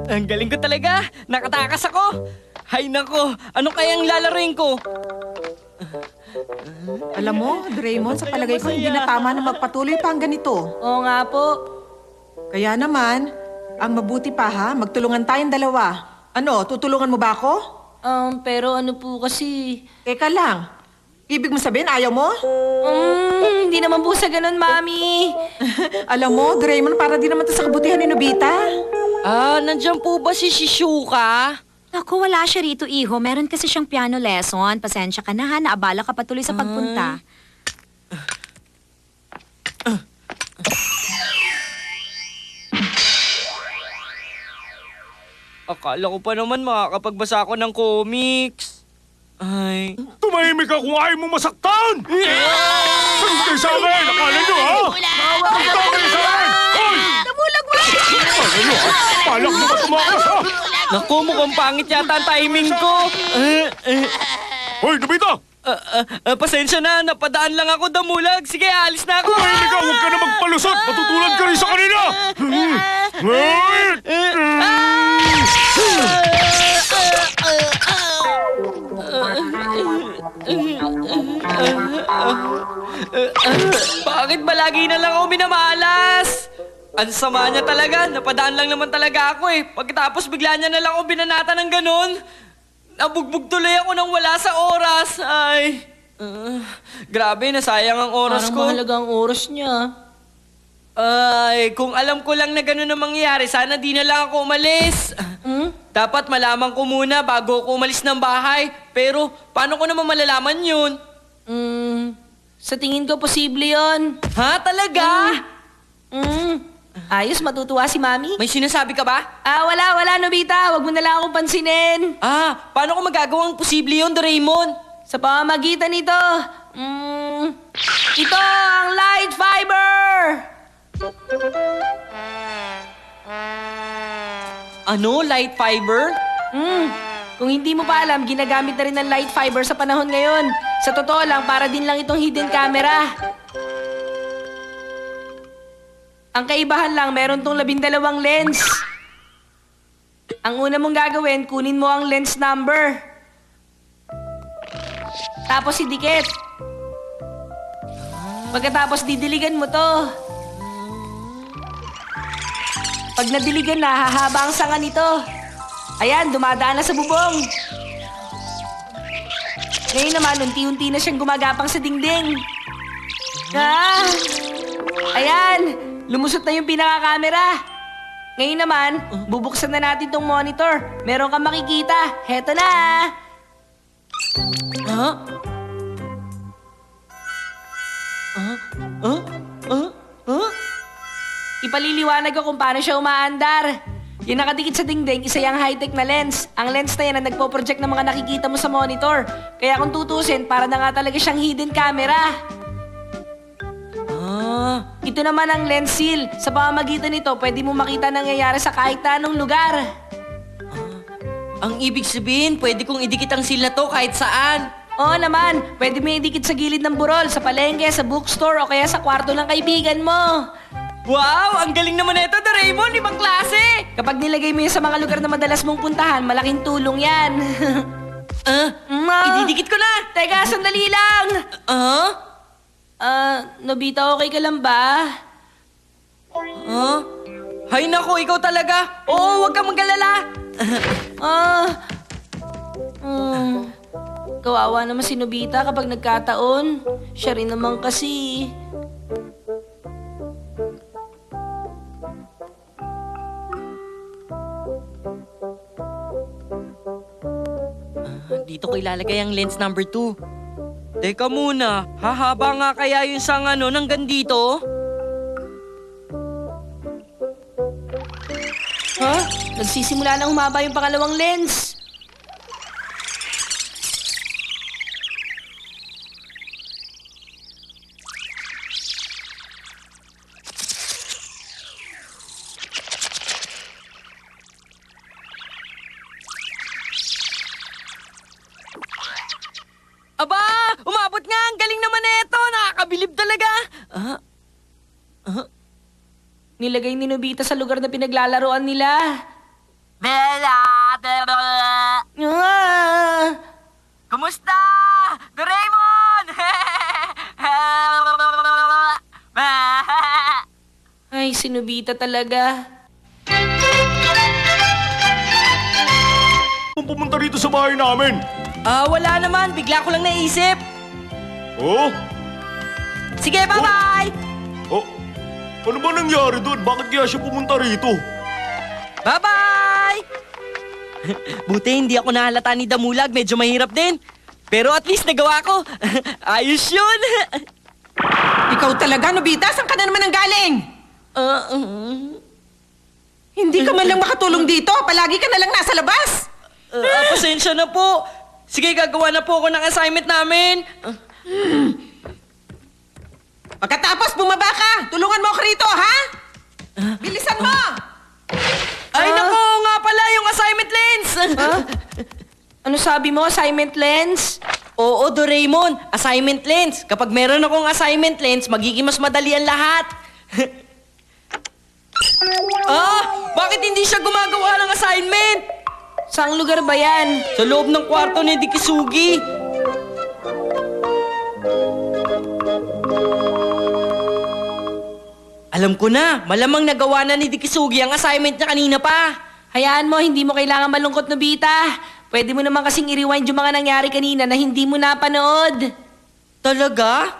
Ang galing ko talaga! Nakatakas ako! Hay nako, ano kayang lalaroin ko? Alam mo, Draymond, sa palagay ko hindi na tama na magpatuloy pa hanggang ganito. Oo nga po. Kaya naman, ang mabuti pa ha, magtulungan tayong dalawa. Ano, tutulungan mo ba ako? Pero ano po kasi... Teka lang, ibig mo sabihin ayaw mo? Hindi naman po sa ganun, Mami. Alam mo, Draymond, para di naman to sa kabutihan ni Nobita. Nandiyan po ba si Shizuka? Naku, wala siya rito, iho. Meron kasi siyang piano lesson. Pasensya ka na ha, naabala ka patuloy sa pagpunta. Akala ko pa naman makakapagbasa ako ng comics. Ay... Tumahimik ka kung ayaw mo masaktan! Sagot kayo sa akin! Akala nyo, ha? Sagot kayo sa akin! Hoy! Nabulag mo! Akala nyo, ha? Palak mo ka tumakas, ha? Naku, mukhang pangit yata ang timing ko. Hoy, Nobita! Pasensya na, napadaan lang ako damulag. Sige, alis na ako. Tumahimik ka! Huwag ka na magpalusot! Matutulad ka rin sa kanila! Bakit ba lagi na lang ako minamalas? Ang sama niya talaga, napadaan lang naman talaga ako eh. Pagkatapos bigla niya na lang ako binanata ng ganun. Nabugbog tuloy ako nang wala sa oras. Ay, grabe, nasayang ang oras Parang ko. mahalaga ang oras niya. Ay, kung alam ko lang na ganun ang mangyayari, sana di na lang ako umalis. Dapat malaman ko muna bago ako umalis ng bahay. Pero, paano ko naman malalaman yun? Sa tingin ko, posible yon. Ha? Talaga? Ayos, matutuwa si Mami. May sinasabi ka ba? Wala, Nobita. Huwag mo na lang akong pansinin. Paano ko magagawang posible yun, Doraemon? Sa pamamagitan nito, ito ang light fiber! Ano? Light fiber? Kung hindi mo pa alam, ginagamit na rin ng light fiber sa panahon ngayon. Sa totoo lang, para din lang itong hidden camera. Ang kaibahan lang, meron tong 12 lens. Ang una mong gagawin, kunin mo ang lens number. Tapos idikit. Pagkatapos didiligan mo to. Pag nadiligan na, hahaba ang sanga nito. Ayan, dumadaan na sa bubong. Ngayon naman, unti-unti na siyang gumagapang sa dingding. Ayan, lumusot na yung pinaka-camera. Ngayon naman, bubuksan na natin tong monitor. Meron kang makikita. Heto na. Ipaliliwanag ko kung paano siya umaandar. Yung nakadikit sa dingding, isa yung high-tech na lens. Ang lens na yan ang nagpo-project ng mga nakikita mo sa monitor. Kaya kung tutusin, para na nga talaga siyang hidden camera. Ito naman ang lens seal. Sa pamamagitan nito, pwede mo makita nangyayari sa kahit anong lugar. Ang ibig sabihin, pwede kong idikit ang seal na to kahit saan. Oo naman, pwede mo idikit sa gilid ng burol, sa palengke, sa bookstore, o kaya sa kwarto ng kaibigan mo. Wow! Ang galing naman ito, Doraemon! Ibang klase! Kapag nilagay mo yan sa mga lugar na madalas mong puntahan, malaking tulong yan. Ididikit ko na! Teka, sandali lang! Nobita, okay ka lang ba? Hay nako, ikaw talaga! Oo, huwag kang mag-alala! Kawawa naman si Nobita kapag nagkataon. Siya rin naman kasi. Dito ko ilalagay ang lens number 2. Teka muna, hahaba nga kaya yung sang hanggang dito? Nagsisimula na humaba yung pangalawang lens. Aba! Umabot nga! Ang galing naman nito! Nakakabilib talaga! Nilagay ni Nobita sa lugar na pinaglalaroan nila. Ah! Kumusta? Doraemon! Ay, si Nobita talaga. Kung pumunta rito sa bahay namin. Wala naman. Bigla ko lang naisip. Oh? Sige, bye-bye! Oh? Ano ba nangyari doon? Bakit kaya siya pumunta rito? Bye-bye! Buti hindi ako nahalata ni Damulag. Medyo mahirap din. Pero at least nagawa ko. Ayos yun. Ikaw talaga, Nobita? Saan ka na naman ang galing? Hindi ka man lang makatulong dito. Palagi ka na lang nasa labas. Pasensya na po. Sige, gagawa na po ako ng assignment namin. Pagkatapos, bumaba ka. Tulungan mo ako rito, ha? Bilisan mo! Ay, nako nga pala yung assignment lens. Ano sabi mo, assignment lens? Oo, Doraemon. Assignment lens. Kapag meron akong assignment lens, magiging mas madali ang lahat. Bakit hindi siya gumagawa ng assignment? Saang lugar ba yan? Sa loob ng kwarto ni Dikisugi. Alam ko na, malamang nagawa na ni Dikisugi ang assignment niya kanina pa. Hayaan mo, hindi mo kailangan malungkot, Nobita. Pwede mo naman kasing i-rewind yung mga nangyari kanina na hindi mo napanood. Talaga?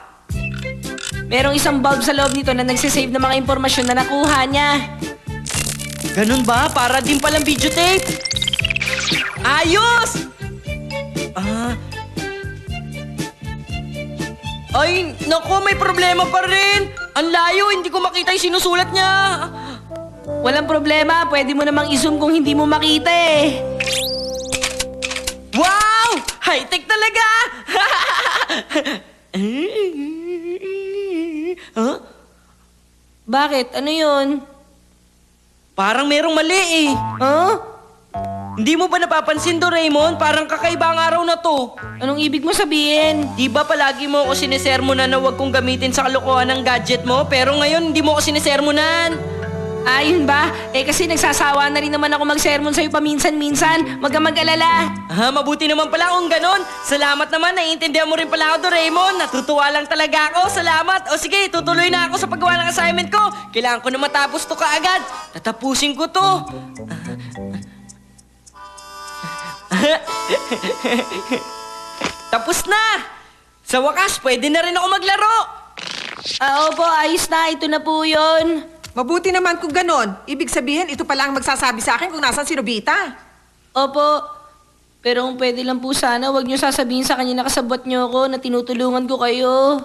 Merong isang bulb sa loob nito na nagsisave ng mga impormasyon na nakuha niya. Ganun ba? Para din palang videotape? Ayos! Ay, naku, may problema pa rin. Ang layo, hindi ko makita yung sinusulat niya. Walang problema, pwede mo namang i-zoom kung hindi mo makita eh. Wow! High-tech talaga! Huh? Bakit? Ano yun? Parang merong mali eh. Huh? Hindi mo ba napapansin, Doraemon? Parang kakaiba ang araw na to. Anong ibig mo sabihin? Di ba palagi mo ako sinisermonan na huwag kong gamitin sa kalokohan ng gadget mo? Pero ngayon, hindi mo ako sinisermonan. Ayun ba? Eh kasi nagsasawa na rin naman ako mag-sermon sa'yo paminsan-minsan. Huwag kang mag-alala. Mabuti naman pala kung ganon. Salamat naman, naiintindihan mo rin pala ako, Doraemon. Natutuwa lang talaga ako. Salamat. O sige, tutuloy na ako sa paggawa ng assignment ko. Kailangan ko na matapos to kaagad. Tatapusin ko to. Tapos na! Sa wakas, pwede na rin ako maglaro. Opo, ayos na. Ito na po yun. Mabuti naman kung ganon. Ibig sabihin, ito pala ang magsasabi sa akin kung nasan si Nobita. Opo. Pero kung pwede lang po sana, huwag niyo sasabihin sa kanya na kasabot niyo ako na tinutulungan ko kayo.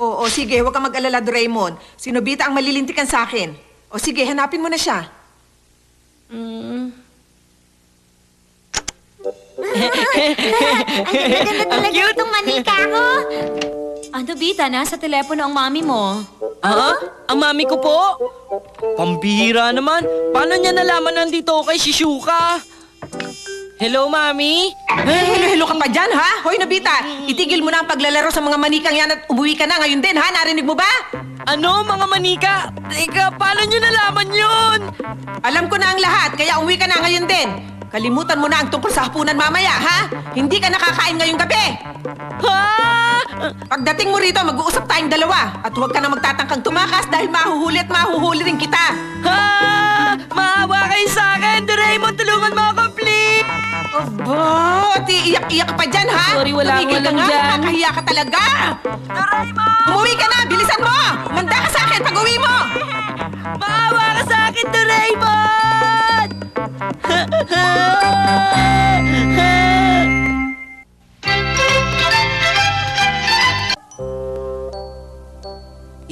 Oo, sige, huwag kang mag-alala, Doraemon. Si Nobita ang malilintikan sa akin. O sige, hanapin mo na siya. Ang talaga itong manika ko. Ano, Bita? Nasa telepono ang mami mo. Ang mami ko po? Pambihira naman. Paano niya nalaman nandito ako kay Shizuka? Hello, Mami? Hello ka pa dyan, ha? Hoy, Nobita, itigil mo na ang paglalaro sa mga manikang yan at umuwi ka na ngayon din, ha? Narinig mo ba? Ano, mga manika? Teka, paano niyo nalaman yun? Alam ko na ang lahat, kaya umuwi ka na ngayon din. Kalimutan mo na ang tungkol sa hapunan mamaya, ha? Hindi ka nakakain ngayong gabi. Ha? Pagdating mo rito, mag-uusap tayong dalawa. At huwag ka na magtatangkang tumakas dahil mahuhuli at mahuhuli rin kita. Ha? Maawa kayo sa akin! Doraemon, tulungan mo ako, please! Aba, at iiyak-iyak ka pa dyan, ha? Sorry, wala Tumigil akong ka alam nga, dyan. nakakahiya ka talaga. Doraemon! Umuwi ka na, bilisan mo! Manda ka sa akin pag uwi mo! Maawa ka sa akin, Doraemon!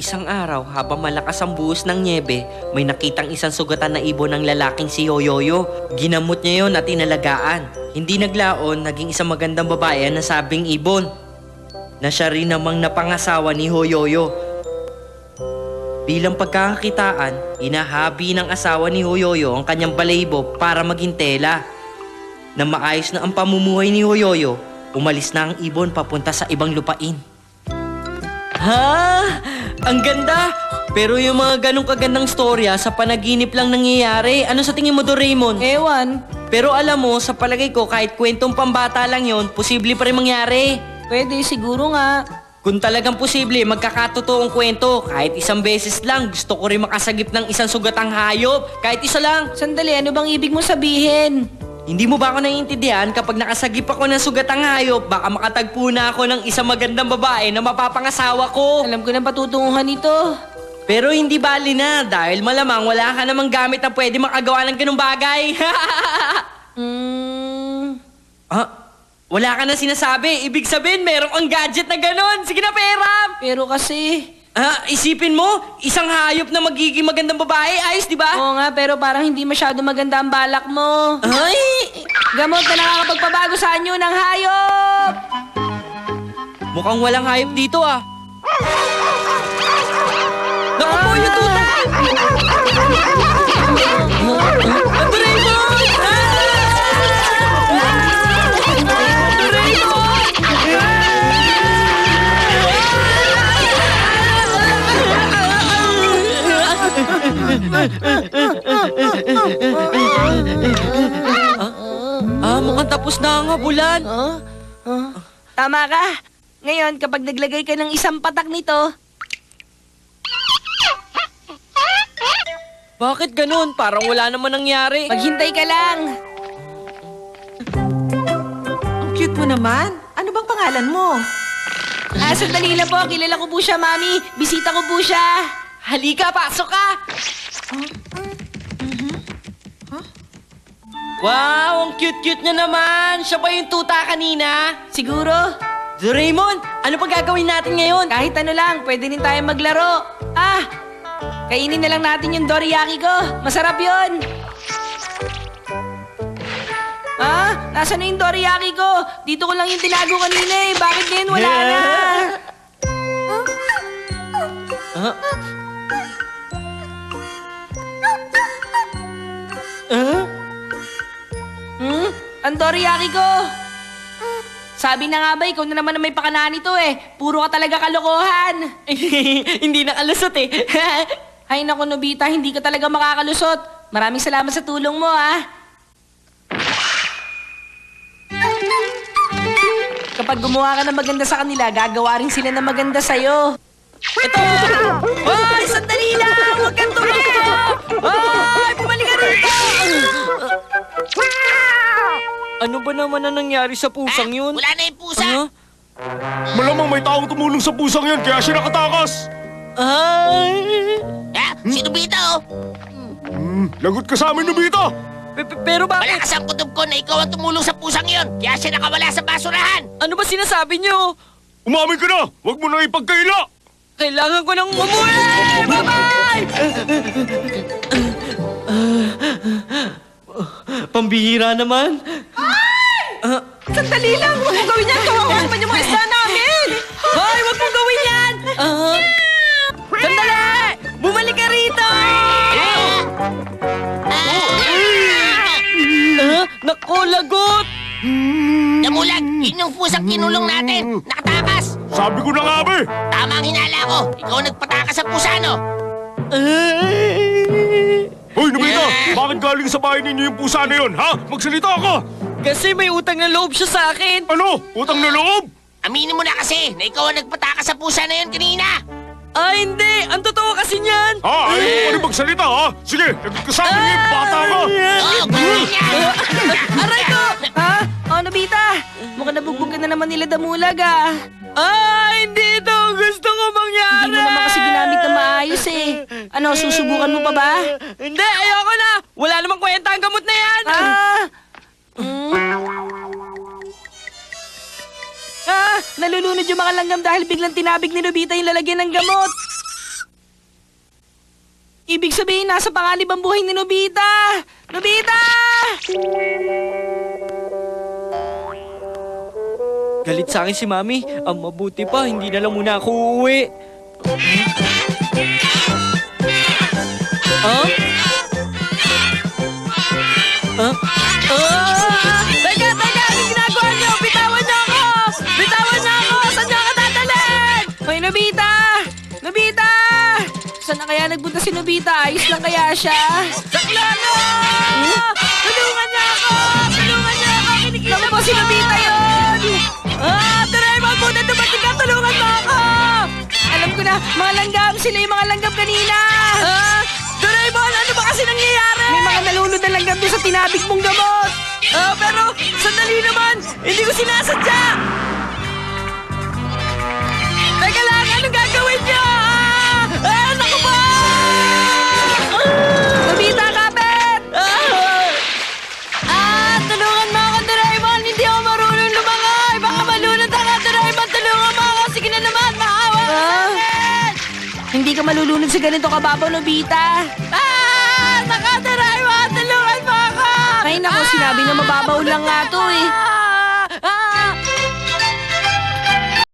Isang araw, habang malakas ang buhos ng nyebe, may nakitang isang sugatan na ibon ng lalaking si Yoyoyo. Ginamot niya yon at inalagaan. Hindi naglaon, naging isang magandang babae ang nasabing ibon, na siya rin namang napangasawa ni Yoyoyo. Bilang pagkakakitaan, inahabi ng asawa ni Yoyoyo ang kanyang balahibo para maging tela. Na maayos na ang pamumuhay ni Yoyoyo, umalis na ang ibon papunta sa ibang lupain. Ha? Ang ganda! Pero yung mga ganong kagandang storya sa panaginip lang nangyayari. Ano sa tingin mo, Doraemon? Ewan. Pero alam mo, sa palagay ko, kahit kwentong pambata lang yon, posible pa rin mangyari. Pwede, siguro nga. Kung talagang posible, magkakatotoong kwento. Kahit isang beses lang, gusto ko rin makasagip ng isang sugatang hayop. Kahit isa lang. Sandali, ano bang ibig mo sabihin? Hindi mo ba ako naiintindihan? Kapag nakasagip ako ng sugatang hayop, baka makatagpo na ako ng isang magandang babae na mapapangasawa ko. Alam ko na patutunguhan ito. Pero hindi bali na dahil malamang wala ka namang gamit na pwede makagawa ng ganung bagay. Ah, wala ka na sinasabi. Ibig sabihin, merong ang gadget na ganon. Sige na, Peram! Pero kasi... Ah, isipin mo, isang hayop na magiging magandang babae. Ayos, di ba? Oo nga, pero parang hindi masyado maganda ang balak mo. Ay! Gamot na nakakapagpabago sa anyo ng hayop! Mukhang walang hayop dito ah. Naku po, yung tuta! Ang Doraemon! Mukhang tapos na nga, Bulan. Tama ka. Ngayon, kapag naglagay ka ng isang patak nito, Bakit ganun? Parang wala naman nangyari. maghintay ka lang. Ang cute mo naman. Ano bang pangalan mo? Sandali lang po. Kilala ko po siya, Mami. Bisita ko po siya. Halika, pasok ka! Wow, ang cute-cute niya naman. Siya ba yung tuta kanina? Siguro. Doraemon, ano pa gagawin natin ngayon? Kahit ano lang, pwede rin tayo maglaro. Kainin na lang natin yung dorayaki ko. Masarap yun. Nasaan na yung dorayaki ko? Dito ko lang yung tinago kanina eh. Bakit ngayon wala na? Ang dorayaki ko. Sabi na nga ba, ikaw na naman na may pakanaan nito eh. Puro ka talaga kalokohan. Hindi nakalusot eh. Hay naku, Nobita, hindi ka talaga makakalusot. Maraming salamat sa tulong mo, Kapag gumawa ka ng maganda sa kanila, gagawa rin sila ng maganda sa'yo. Ito! Hoy, sandali lang! Huwag kang tumakbo! Hoy, bumalik ka rito! Ano ba naman ang nangyari sa pusang yun? Wala na yung pusa. Ano? Malamang may taong tumulong sa pusang yan, kaya siya nakatakas. Ay! Si Nobita, oh. Lagot ka sa amin, Nobita. Pero bakit? Malakas ang kutob ko na ikaw ang tumulong sa pusang yon. Kaya siya nakawala sa basurahan. Ano ba sinasabi niyo? Umamin ka na. Huwag mo na ipagkaila. Kailangan ko nang umuwi! Bye-bye! Pambihira naman. Sandali lang! Huwag mong gawin yan! Kawawan pa yung mga isda namin! Hoy, wag mong gawin yan! Sandali! Bumalik ka rito! Nako, lagot! Damulag, yun yung pusang kinulong natin. Nakatakas. Sabi ko na nga, be. Tama ang hinala ko. Ikaw ang nagpatakas sa pusa, no? Hoy, Nobita. Bakit galing sa bahay ninyo yung pusa na yun, ha? Magsalita ka. Kasi may utang na loob siya sa akin. Ano? Utang na loob? Aminin mo na kasi na ikaw ang nagpatakas sa pusa na yun kanina. Ay, hindi! Ang totoo kasi niyan! Ha? Ayaw mo pa rin magsalita, ha? Sige, lagot ka sa amin ngayon, bata ka. Oo, gawin niya. Aray ko! Nobita, mukhang nabugbog ka na naman nila Damulag, Ay, hindi ito ang gusto ko mangyari! Hindi mo naman kasi ginamit na maayos eh. Ano, susubukan mo pa ba? Hindi, ayoko na! Wala namang kwenta ang gamot na yan! Nalulunod yung mga langgam dahil biglang tinabig ni Nobita yung lalagyan ng gamot. Ibig sabihin, nasa panganib ang buhay ni Nobita! Nobita! Galit sa akin si Mami. Ang mabuti pa, hindi na lang muna ako uuwi. Teka! Anong ginagawa niyo? Bitawan niyo ako! Bitawan niyo ako! Saan niyo ako dadalhin? Hoy, Nobita! kaya nagpunta si Nobita. Ayos lang kaya siya? Saklolo! Tulungan niya ako! Tulungan niya ako! Kinikita Naku po, si Nobita yun! Doraemon, muna dumating ka! Tulungan mo ako! Alam ko na, mga langgam. Sila yung mga langgam kanina. Doraemon, ano ba kasi nangyayari? May mga nalulod na langgam doon sa tinabig mong gamot. Pero, sandali naman! Hindi ko sinasadya! Teka lang, anong gagawin niyo? Naku po! Nobita, kapit! Tulungan mo ako, Doraemon! Hindi ako marunong lumangoy! Baka malunod ako, Doraemon! Tulungan mo ako! Sige na naman, maawa ka sa akin! Hindi ka malulunod sa ganito kababaw, Nobita. Doraemon! Tulungan mo ako! Ay nako, sinabi na mababaw lang nga to eh.